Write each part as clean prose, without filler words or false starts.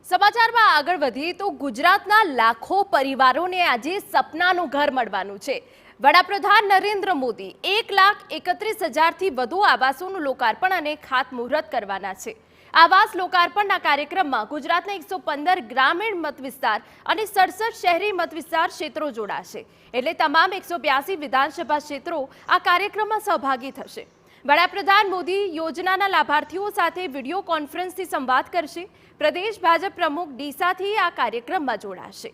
સમાચારમાં આગળ વધીએ તો ગુજરાતના લાખો પરિવારોને આજે સપનાનું ઘર મળવાનું છે। વડાપ્રધાન નરેન્દ્ર મોદી 1,31,000થી વધુ આવાસોનું લોકાર્પણ અને ખાતમુહૂર્ત કરવાના છે। આવાસ લોકાર્પણના કાર્યક્રમમાં ગુજરાતના 115 ગ્રામીણ મતવિસ્તાર અને 67 શહેરી મતવિસ્તાર ક્ષેત્રો જોડાશે, એટલે તમામ 182 વિધાનસભા ક્ષેત્રો આ કાર્યક્રમમાં સહભાગી થશે। વડાપ્રધાન મોદી યોજનાના લાભાર્થીઓ સાથે વિડીયો કોન્ફરન્સથી સંવાદ કરશે। પ્રદેશ ભાજપ પ્રમુખ ડીસાથી આ કાર્યક્રમમાં જોડાશે।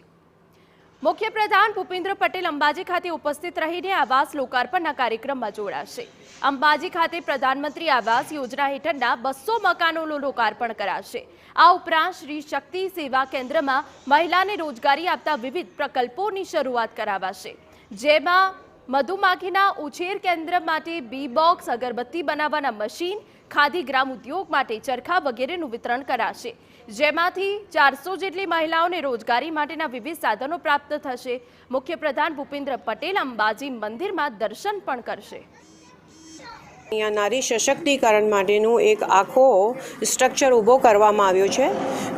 મુખ્યપ્રધાન ભૂપેન્દ્ર પટેલ અંબાજી ખાતે ઉપસ્થિત રહીને આવાસ લોકાર્પણના કાર્યક્રમમાં જોડાશે। અંબાજી ખાતે પ્રધાનમંત્રી આવાસ યોજના હેઠળના 200 મકાનોનું લોકાર્પણ કરાશે। આ ઉપરાંત શ્રી શક્તિ સેવા કેન્દ્રમાં મહિલાને રોજગારી આપતા વિવિધ પ્રકલ્પોની શરૂઆત કરાવાશે, જેમાં મધુમાખીના ઉછેર કેન્દ્ર માટે બી બોક્સ, અગરબત્તી બનાવવાના મશીન, ખાદી ગ્રામ ઉદ્યોગ માટે ચરખા વગેરેનું વિતરણ કરાશે, જેમાંથી 400 જેટલી મહિલાઓને રોજગારી માટેના વિવિધ સાધનો પ્રાપ્ત થશે। મુખ્યપ્રધાન ભૂપેન્દ્ર પટેલ અંબાજી મંદિરમાં દર્શન પણ કરશે। અહીંયા નારી સશક્તિકરણ માટેનું એક આખો સ્ટ્રક્ચર ઊભો કરવામાં આવ્યો છે,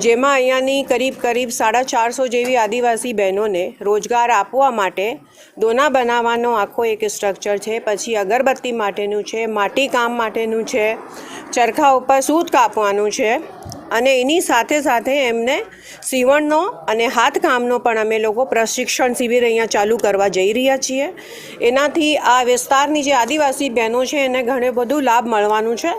જેમાં અહીંયાની કરીબ 450 જેવી આદિવાસી બહેનોને રોજગાર આપવા માટે દોના બનાવવાનો આખો એક સ્ટ્રક્ચર છે। પછી અગરબત્તી માટેનું છે, માટી કામ માટેનું છે, ચરખા ઉપર સૂત કાપવાનું છે, અને એની સાથે સાથે એમને સીવણનો અને હાથકામનો પણ અમે લોકો પ્રશિક્ષણ શિબિર અહીંયા ચાલુ કરવા જઈ રહ્યા છીએ। એનાથી આ વિસ્તારની જે આદિવાસી બહેનો છે એને ઘણું બધું લાભ મળવાનું છે।